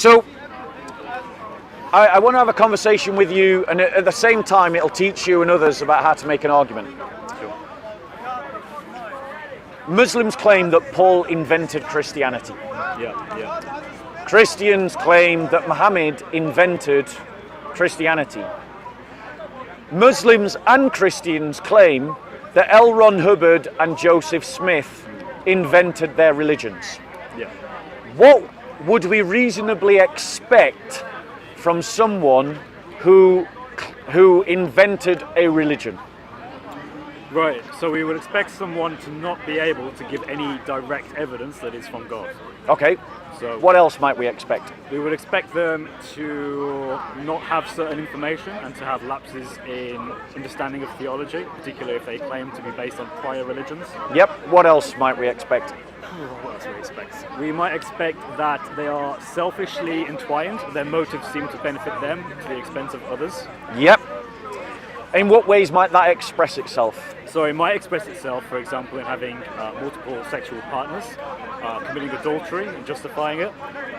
So I want to have a conversation with you, and at the same time it'll teach you and others about how to make an argument. Sure. Muslims claim that Paul invented Christianity. Yeah. Christians claim that Muhammad invented Christianity. Muslims and Christians claim that L. Ron Hubbard and Joseph Smith invented their religions. Yeah. What would we reasonably expect from someone who invented a religion? Right, so we would expect someone to not be able to give any direct evidence that it's from God. Okay, So what else might we expect? we would expect them to not have certain information and to have lapses in understanding of theology, particularly if they claim to be based on prior religions. Yep, what else might we expect? What else do we expect? We might expect that they are selfishly entwined. Their motives seem to benefit them to the expense of others. Yep. In what ways might that express itself? So it might express itself, for example, in having multiple sexual partners, committing adultery and justifying it.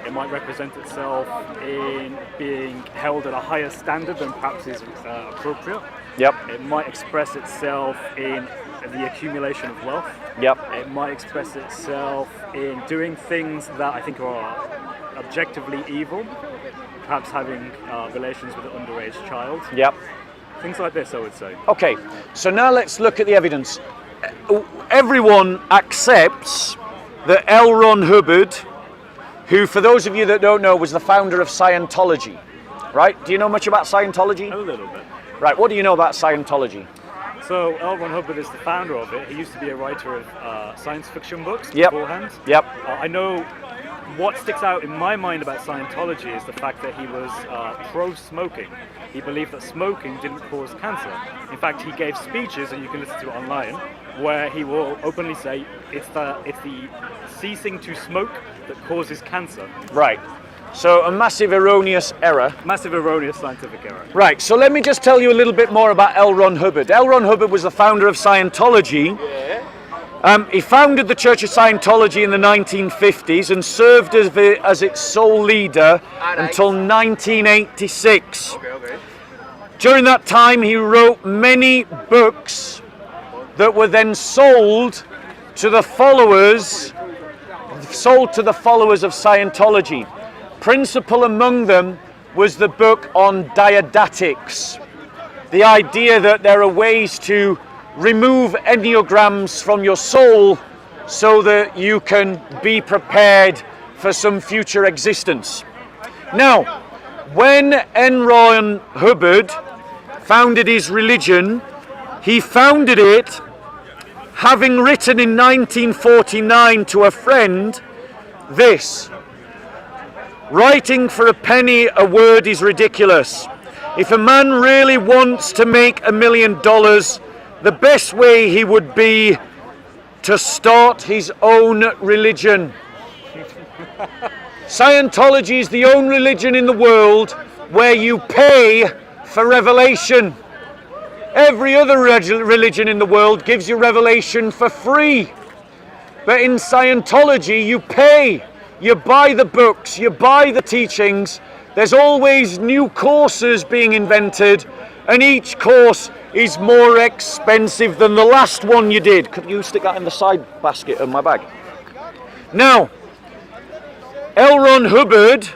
It might represent itself in being held at a higher standard than perhaps is appropriate. Yep, It might express itself in the accumulation of wealth. yep, It might express itself in doing things that I think are objectively evil, perhaps having relations with an underage child. yep. Things like this, I would say. Okay, so now let's look at the evidence. Everyone accepts that L. Ron Hubbard, who, for those of you that don't know, was the founder of Scientology, right? Do you know much about Scientology? A little bit. Right, what do you know about Scientology? So L. Ron Hubbard is the founder of it. He used to be a writer of science fiction books Yep. beforehand. Yep, I know what sticks out in my mind about Scientology is the fact that he was pro-smoking. He believed that smoking didn't cause cancer. In fact, he gave speeches, and you can listen to it online, where he will openly say it's the ceasing to smoke that causes cancer. right. So a massive erroneous error. Massive erroneous scientific error. Right, so let me just tell you a little bit more about L. Ron Hubbard. L. Ron Hubbard was the founder of Scientology. He founded the Church of Scientology in the 1950s and served as its sole leader until 1986. During that time, he wrote many books that were then sold to the followers of Scientology. Principal among them was the book on diadatics, the idea that there are ways to remove enneagrams from your soul so that you can be prepared for some future existence. Now, when L. Ron Hubbard founded his religion, he founded it having written in 1949 to a friend this: "Writing for a penny a word is ridiculous. If a man really wants to make $1 million, the best way he would be to start his own religion." Scientology is the only religion in the world where you pay for revelation. Every other religion in the world gives you revelation for free. But in Scientology, you pay. You buy the books, you buy the teachings. There's always new courses being invented, and each course is more expensive than the last one you did. Could you stick that in the side basket of my bag? Now, L. Ron Hubbard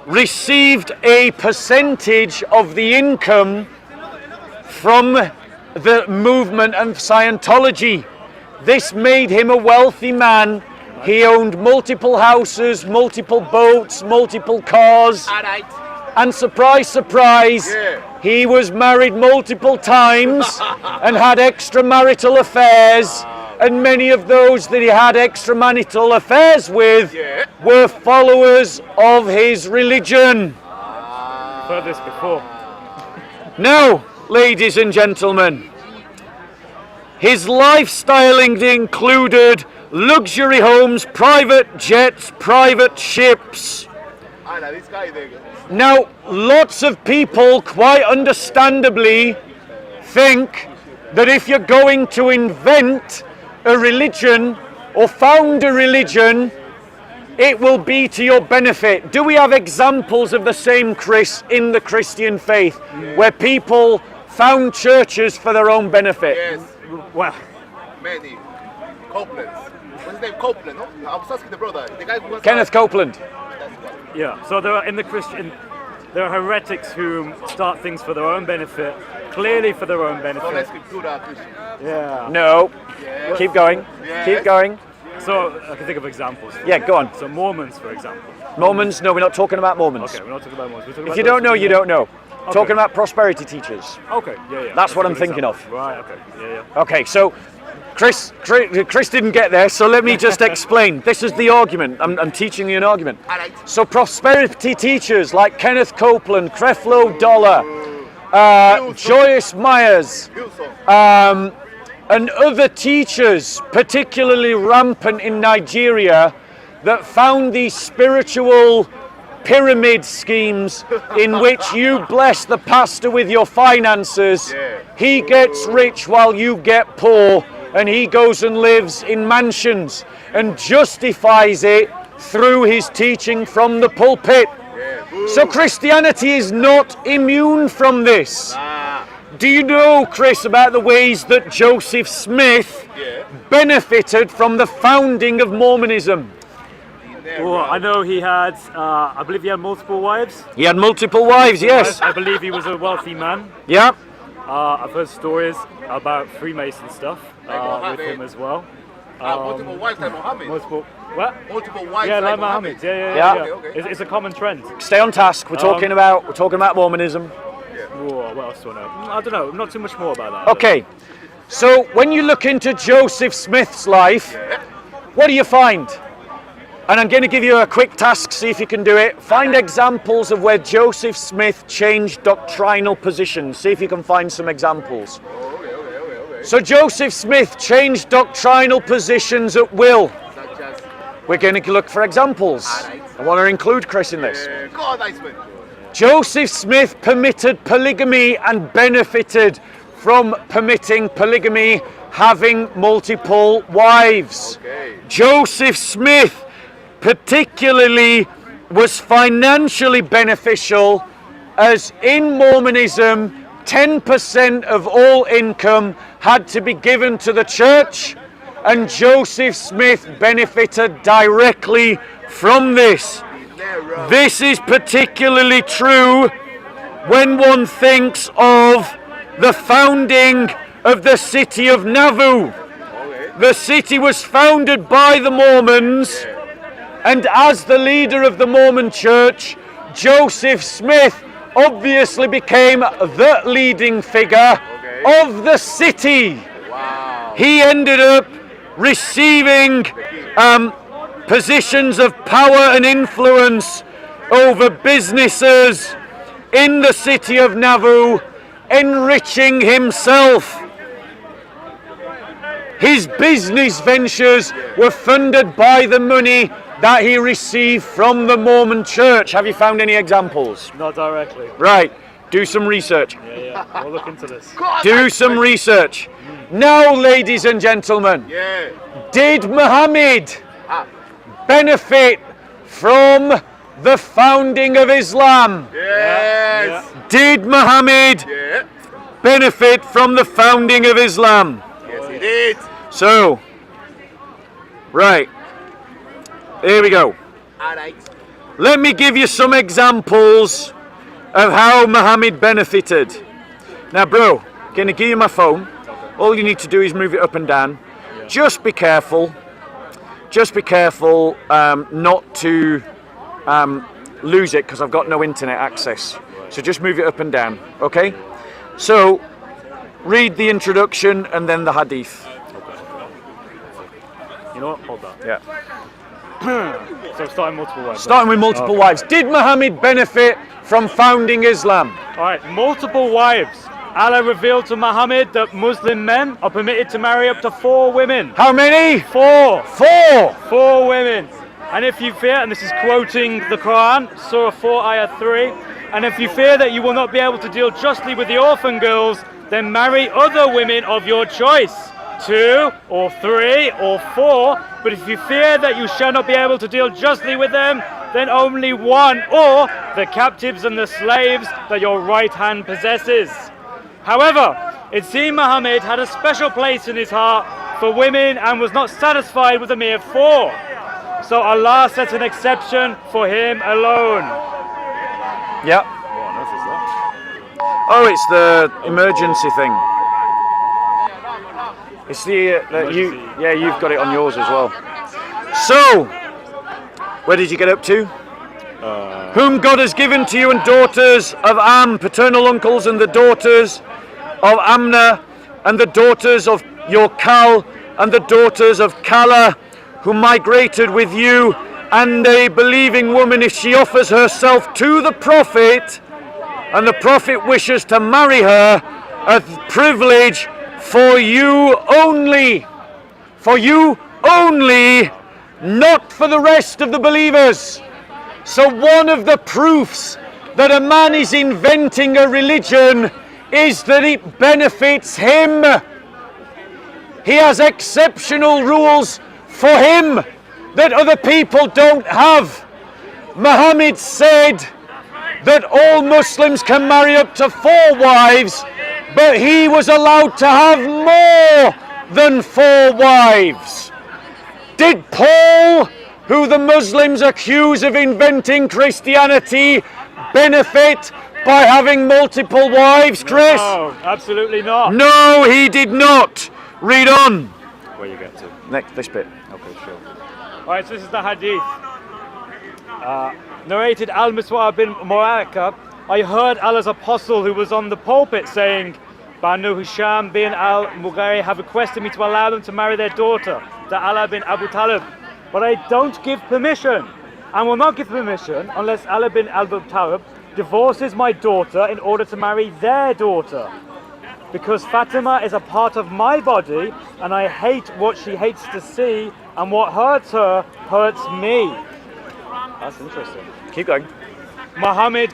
received a percentage of the income from the movement of Scientology. This made him a wealthy man. He owned multiple houses, multiple boats, multiple cars. And surprise, surprise, he was married multiple times and had extramarital affairs. And many of those that he had extramarital affairs with were followers of his religion. Heard this before. Now, ladies and gentlemen, his lifestyle included luxury homes, private jets, private ships. Now, lots of people, quite understandably, think that if you're going to invent a religion or found a religion, it will be to your benefit. Do we have examples of the same, Chris, in the Christian faith, where people found churches for their own benefit? Yes, Well, many. Copeland. What's his name? Copeland, no? I was asking the brother. The guy who was Kenneth Copeland. That's what. yeah. So there are there are heretics who start things for their own benefit, clearly for their own So let's benefit. conclude our Christian. Yeah. No. Yes. Keep going. Yes. Keep going. So I can think of examples. Yeah, go on. So Mormons, for example. Mormons? No, we're not talking about Mormons. Okay, we're not talking about Mormons. We're talking If about you don't those know, who you don't know. Okay. Talking about prosperity teachers. Okay, yeah. That's what a I'm good thinking example. Right. Okay. Yeah. Okay, so Chris didn't get there, so let me just explain. This is the argument. I'm teaching you an argument. Alright. So prosperity teachers like Kenneth Copeland, Creflo Dollar, Joyce Myers, Hillsong. and other teachers, particularly rampant in Nigeria, that found these spiritual pyramid schemes in which you bless the pastor with your finances, Yeah. he gets rich while you get poor, and he goes and lives in mansions and justifies it through his teaching from the pulpit. Yeah. So Christianity is not immune from this. Ah. Do you know, Chris, about the ways that Joseph Smith Yeah. benefited from the founding of Mormonism? Well, I know he had, I believe he had multiple wives. He had multiple wives, yes. I believe he was a wealthy man. Yeah. I've heard stories about Freemason stuff with him as well. Multiple wives like Muhammad. Multiple, what? Multiple wives Yeah, like like Muhammad. Muhammad. Yeah. Yeah. Okay, okay. It's a common trend. Stay on task. We're talking about Mormonism. Whoa, what else do I know? I don't know. Not too much more about that. Okay. So when you look into Joseph Smith's life, what do you find? And I'm going to give you a quick task, see if you can do it. Find examples of where Joseph Smith changed doctrinal positions. See if you can find some examples. Okay. So Joseph Smith changed doctrinal positions at will. Such as, We're going to look for examples. I want to include Chris in this. go on, Iceman. Joseph Smith permitted polygamy and benefited from permitting polygamy, having multiple wives. Okay. Joseph Smith particularly was financially beneficial, as in Mormonism 10% of all income had to be given to the church, and Joseph Smith benefited directly from this. This is particularly true when one thinks of the founding of the city of Nauvoo. The city was founded by the Mormons, and as the leader of the Mormon church, Joseph Smith obviously became the leading figure of the city. Wow. He ended up receiving positions of power and influence over businesses in the city of Nauvoo, enriching himself. His business ventures were funded by the money that he received from the Mormon church. Have you found any examples? Not directly. Right, do some research. Yeah. We'll look into this. Do some research. Now, ladies and gentlemen, Yeah. did Muhammad Ah. benefit from the founding of Islam? Yes. Did Muhammad Yeah. benefit from the founding of Islam? Yes, he did. So, right, here we go. Alright. Let me give you some examples of how Muhammad benefited. Now, bro, gonna give you my phone. All you need to do is move it up and down. Just be careful. Just be careful not to lose it, because I've got no internet access. So just move it up and down, okay? So, read the introduction and then the hadith. You know what? Hold that. Yeah. So starting multiple wives. Starting with multiple wives. Did Muhammad benefit from founding Islam? All right, multiple wives. Allah revealed to Muhammad that Muslim men are permitted to marry up to 4 women. How many? 4. 4. 4 women. And if you fear, and this is quoting the Quran, Surah 4, Ayah 3, and if you fear that you will not be able to deal justly with the orphan girls, then marry other women of your choice. 2 or 3 or 4, but if you fear that you shall not be able to deal justly with them, then only 1, or the captives and the slaves that your right hand possesses. However, it seemed Muhammad had a special place in his heart for women and was not satisfied with a mere 4. So Allah set an exception for him alone. Yeah. What on earth is that? Oh, it's the emergency thing. It's the you've got it on yours as well. So, where did you get up to? Whom God has given to you and daughters of Am, paternal uncles, and the daughters of Amna, and the daughters of your Kal, and the daughters of Kala, who migrated with you, and a believing woman, if she offers herself to the Prophet, and the Prophet wishes to marry her, a privilege for you only, not for the rest of the believers. So one of the proofs that a man is inventing a religion is that it benefits him. He has exceptional rules for him that other people don't have. Muhammad said that all Muslims can marry up to 4 wives, but he was allowed to have more than 4 wives. Did Paul, who the Muslims accuse of inventing Christianity, benefit by having multiple wives, Chris? No, absolutely not. No, he did not. Read on. Where you get to? Next, this bit. Okay, sure. Alright, so this is the hadith. Narrated Al-Miswar bin Mu'akkab, I heard Allah's apostle who was on the pulpit saying, Banu Hisham bin al-Mughari have requested me to allow them to marry their daughter, to Allah bin Abu Talib. But I don't give permission, and will not give permission unless Allah bin Abu Talib divorces my daughter in order to marry their daughter. Because Fatima is a part of my body, and I hate what she hates to see, and what hurts her hurts me. That's interesting. Keep going. Muhammad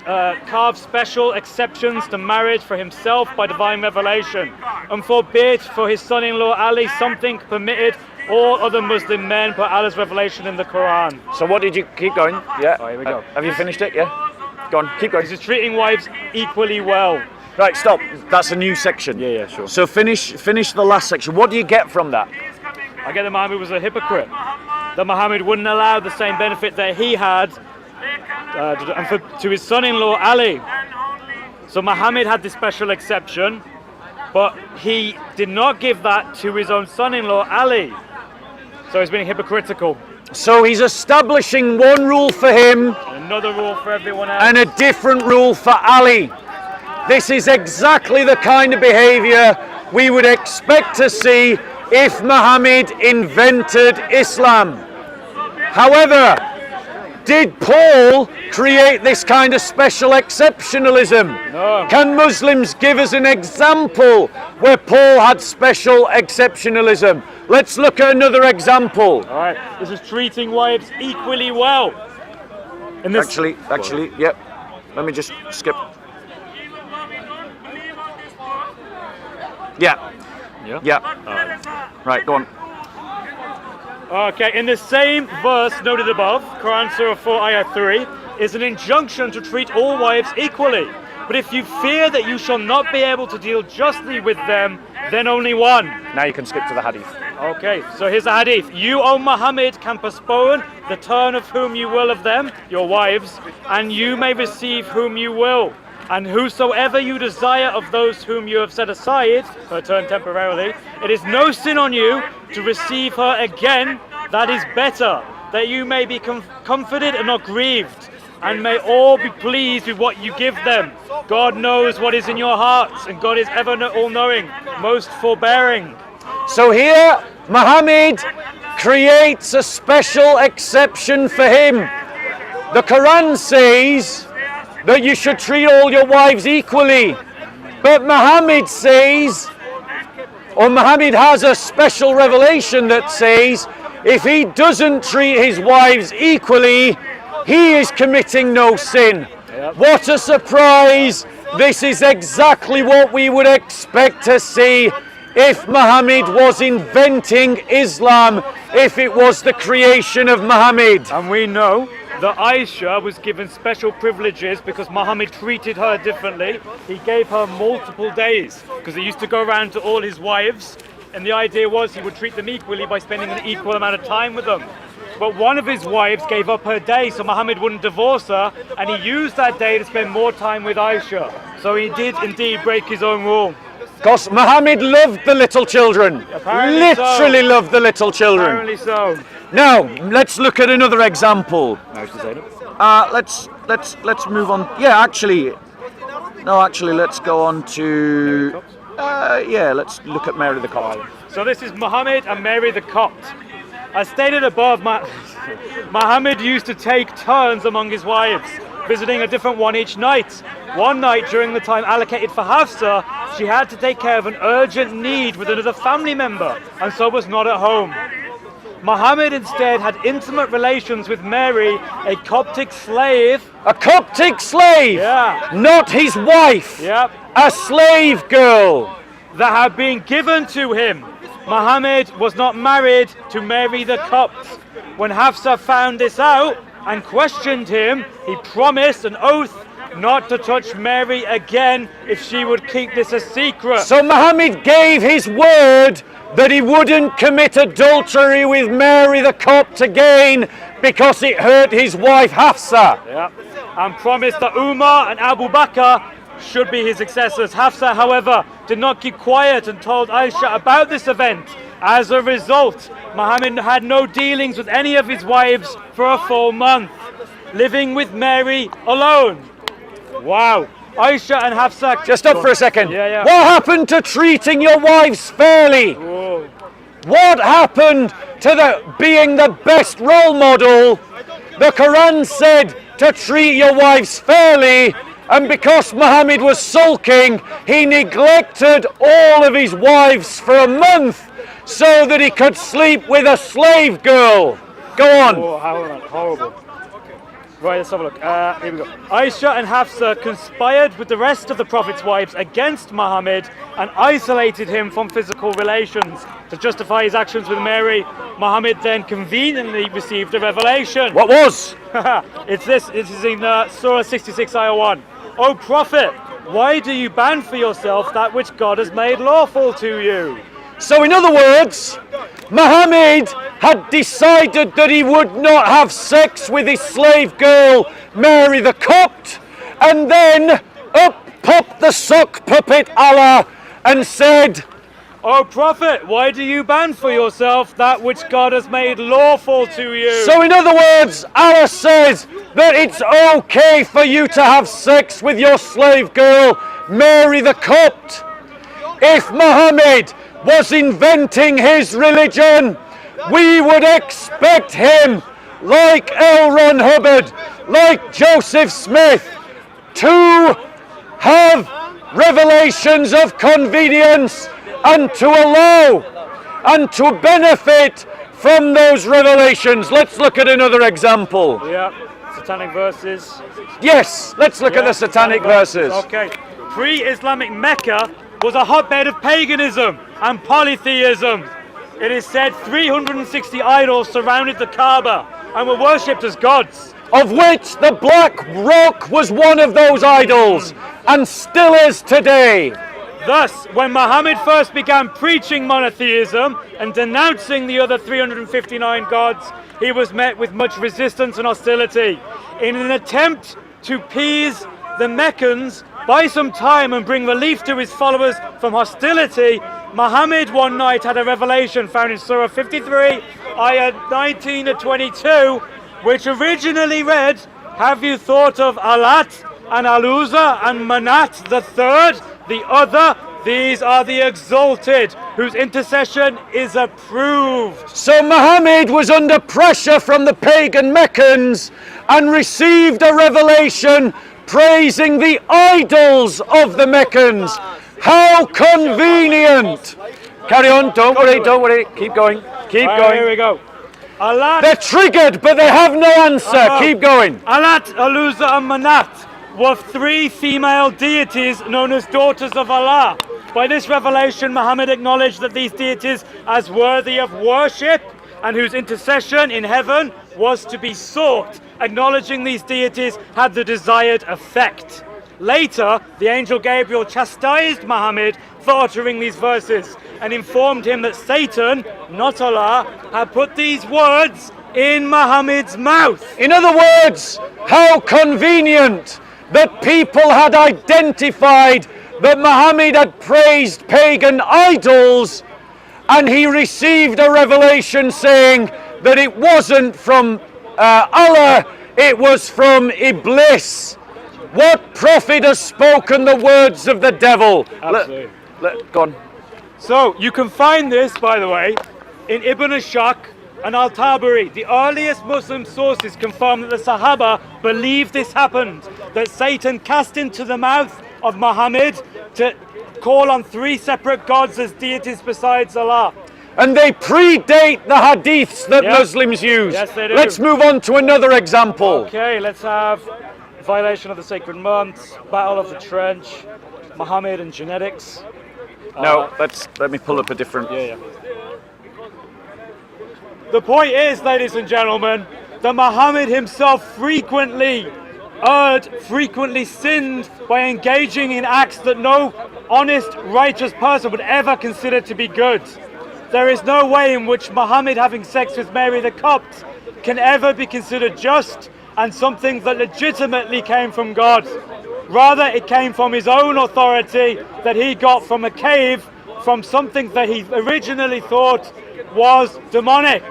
carved special exceptions to marriage for himself by divine revelation, and forbid for his son-in-law Ali something permitted all other Muslim men per Allah's revelation in the Quran. So what did you keep going? Yeah. Oh, here we go. Have you finished it? Yeah. Go on. Keep going. This is treating wives equally well. Right. Stop. That's a new section. Yeah, sure. So finish the last section. What do you get from that? I get that Muhammad was a hypocrite. That Muhammad wouldn't allow the same benefit that he had to his son-in-law Ali. So Muhammad had this special exception, but he did not give that to his own son-in-law Ali. So he's being hypocritical. So he's establishing one rule for him, Another rule for everyone else. and a different rule for Ali. This is exactly the kind of behavior we would expect to see if Muhammad invented Islam. However, did Paul create this kind of special exceptionalism? No. Can Muslims give us an example where Paul had special exceptionalism? Let's look at another example. All right, this is treating wives equally well. In this, Actually, yep. Let me just skip. Yeah. Right, go on. Okay, in the same verse noted above, Quran Surah 4 Ayah 3, is an injunction to treat all wives equally. But if you fear that you shall not be able to deal justly with them, then only 1. Now you can skip to the hadith. Okay, so here's the hadith. You, O Muhammad, can postpone the turn of whom you will of them, your wives, and you may receive whom you will. And whosoever you desire of those whom you have set aside, her turn temporarily, it is no sin on you to receive her again. That is better, that you may be comforted and not grieved, and may all be pleased with what you give them. God knows what is in your hearts, and God is ever all-knowing, most forbearing. So here, Muhammad creates a special exception for him. The Quran says that you should treat all your wives equally. But Muhammad says, or Muhammad has a special revelation that says, if he doesn't treat his wives equally, he is committing no sin. Yep. What a surprise! This is exactly what we would expect to see if Muhammad was inventing Islam, if it was the creation of Muhammad. And we know that Aisha was given special privileges because Muhammad treated her differently. He gave her multiple days because he used to go around to all his wives, and the idea was he would treat them equally by spending an equal amount of time with them. But one of his wives gave up her day so Muhammad wouldn't divorce her, and he used that day to spend more time with Aisha. So he did indeed break his own rule. Because Muhammad loved the little children. Apparently Literally so. loved the little children. Apparently so. Now, let's look at another example. Nice. Let's move on. Yeah, actually, let's go on to. Let's look at Mary the Copt. So this is Muhammad and Mary the Copt. As stated above, Muhammad used to take turns among his wives, visiting a different one each night. One night during the time allocated for Hafsa, she had to take care of an urgent need with another family member, and so was not at home. Muhammad instead had intimate relations with Mary, a Coptic slave. A Coptic slave? Yeah. Not his wife. Yep. A slave girl. That had been given to him. Muhammad was not married to Mary the Copt. When Hafsa found this out and questioned him, he promised an oath not to touch Mary again if she would keep this a secret. So Muhammad gave his word that he wouldn't commit adultery with Mary the Copt again because it hurt his wife Hafsa. Yeah. And promised that Umar and Abu Bakr should be his successors. Hafsa, however, did not keep quiet and told Aisha about this event. As a result, Muhammad had no dealings with any of his wives for a full month, living with Mary alone. Wow. Aisha and Hafsa... Just stop for a second. Yeah. What happened to treating your wives fairly? Whoa. What happened to being the best role model? The Quran said to treat your wives fairly, and because Muhammad was sulking, he neglected all of his wives for a month so that he could sleep with a slave girl. Go on. Oh, horrible. Right, let's have a look. Here we go. Aisha and Hafsa conspired with the rest of the Prophet's wives against Muhammad and isolated him from physical relations. To justify his actions with Mary, Muhammad then conveniently received a revelation. What was? It's this. It is in Surah 66, Ayah 1. O Prophet, why do you ban for yourself that which God has made lawful to you? So in other words, Muhammad had decided that he would not have sex with his slave girl, Mary the Copt, and then up popped the sock puppet Allah and said, O Prophet, why do you ban for yourself that which God has made lawful to you? So in other words, Allah says that it's okay for you to have sex with your slave girl, Mary the Copt. If Muhammad was inventing his religion, we would expect him, like L. Ron Hubbard, like Joseph Smith, to have revelations of convenience and to allow and to benefit from those revelations. Let's look at another example. Yeah, satanic verses. Yes, let's look at the satanic verses. Okay, pre-Islamic Mecca was a hotbed of paganism and polytheism. It is said 360 idols surrounded the Kaaba and were worshipped as gods. Of which the Black Rock was one of those idols, and still is today. Thus, when Muhammad first began preaching monotheism and denouncing the other 359 gods, he was met with much resistance and hostility. In an attempt to appease the Meccans, buy some time and bring relief to his followers from hostility, Muhammad one night had a revelation found in Surah 53, ayah 19 to 22, which originally read, "Have you thought of Alat and Aluza and Manat the third, the other? These are the exalted, whose intercession is approved." So Muhammad was under pressure from the pagan Meccans and received a revelation praising the idols of the Meccans. How convenient! Carry on, don't worry, keep going, keep going. Here we go. Alat, They're triggered, but they have no answer. Keep going. Alat, Aluza and Manat were three female deities known as daughters of Allah. By this revelation, Muhammad acknowledged that these deities as worthy of worship and whose intercession in heaven was to be sought. Acknowledging these deities had the desired effect. Later, the angel Gabriel chastised Muhammad for uttering these verses and informed him that Satan, not Allah, had put these words in Muhammad's mouth. In other words, how convenient that people had identified that Muhammad had praised pagan idols, and he received a revelation saying that it wasn't from Allah, it was from Iblis. What prophet has spoken the words of the devil? Absolutely. Go on. So, you can find this, by the way, in Ibn Ashaq and Al-Tabari. The earliest Muslim sources confirm that the Sahaba believed this happened, that Satan cast into the mouth of Muhammad to call on 3 separate gods as deities besides Allah. And they predate the hadiths that Yep. Muslims use. Yes, they do. Let's move on to another example. Okay, let's have violation of the sacred months, battle of the trench, Muhammad and genetics. No, let me pull up a different. Yeah. The point is, ladies and gentlemen, that Muhammad himself frequently sinned by engaging in acts that no honest, righteous person would ever consider to be good. There is no way in which Muhammad having sex with Mary the Copt can ever be considered just and something that legitimately came from God. Rather, it came from his own authority that he got from a cave, from something that he originally thought was demonic.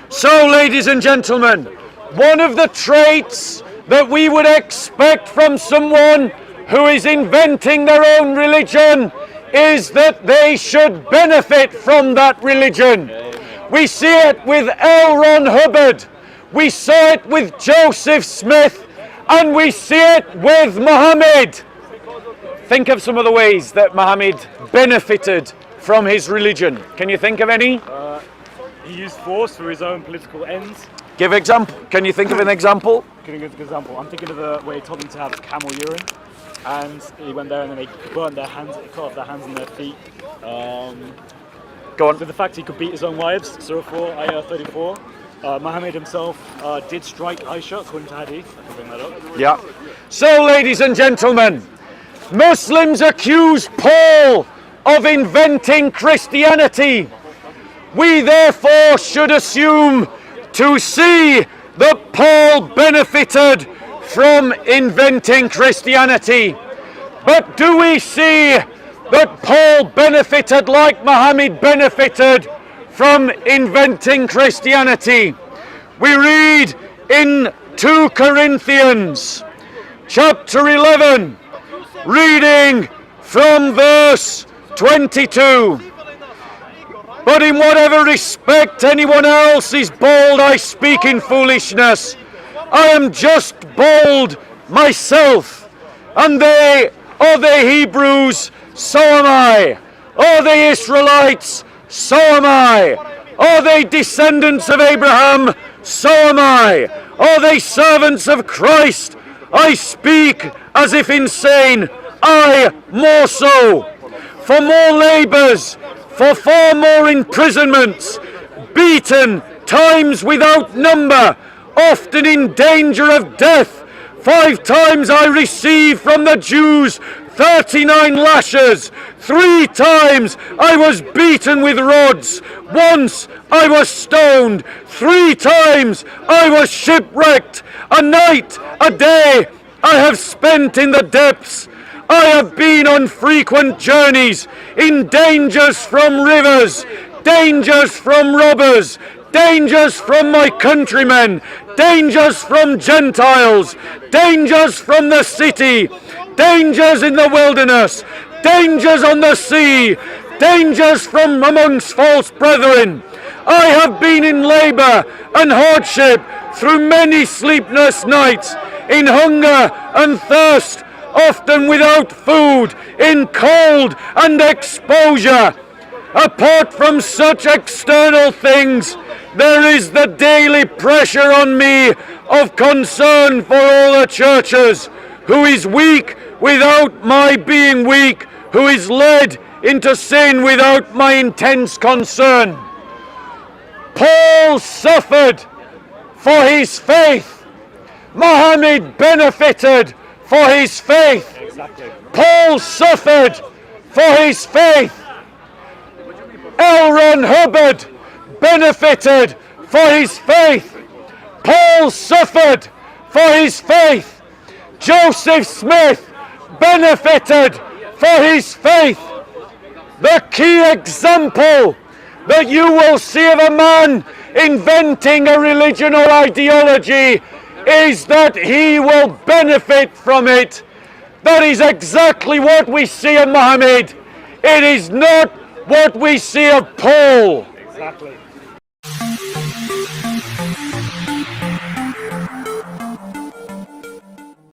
So, ladies and gentlemen, one of the traits that we would expect from someone who is inventing their own religion is that they should benefit from that religion. We see it with L. Ron Hubbard, we saw it with Joseph Smith, and we see it with Muhammad. Think of some of the ways that Muhammad benefited from his religion. Can you think of any? He used force for his own political ends. Give example. Can you think of an example? Can I give an example? I'm thinking of the way he told them to have camel urine, and he went there and then they burned their hands, cut off their hands and their feet. Go on. So the fact he could beat his own wives, Surah 4, Ayah 34. Muhammad himself did strike Aisha, according to Hadith. I can bring that up. Yeah. So, ladies and gentlemen, Muslims accuse Paul of inventing Christianity. We therefore should assume to see that Paul benefited from inventing Christianity. But do we see that Paul benefited like Muhammad benefited from inventing Christianity? We read in 2 Corinthians chapter 11, reading from verse 22. But in whatever respect anyone else is bold, I speak in foolishness. I am just bold myself, and they are the Hebrews, so am I. Are they Israelites? So am I. Are they descendants of Abraham? So am I. Are they servants of Christ? I speak as if insane. I more so. For more labours, for far more imprisonments, beaten times without number, often in danger of death. 5 times I received from the Jews 39 lashes. 3 times I was beaten with rods. Once I was stoned. 3 times I was shipwrecked. A night, a day I have spent in the depths. I have been on frequent journeys, in dangers from rivers, dangers from robbers, dangers from my countrymen, dangers from Gentiles, dangers from the city, dangers in the wilderness, dangers on the sea, dangers from amongst false brethren. I have been in labour and hardship through many sleepless nights, in hunger and thirst, often without food, in cold and exposure. Apart from such external things, there is the daily pressure on me of concern for all the churches, who is weak without my being weak, who is led into sin without my intense concern. Paul suffered for his faith. Muhammad benefited for his faith. Exactly. Paul suffered for his faith. L. Ron Hubbard benefited for his faith. Paul suffered for his faith. Joseph Smith benefited for his faith. The key example that you will see of a man inventing a religion or ideology is that he will benefit from it. That is exactly what we see of Muhammad. It is not what we see of Paul. Exactly.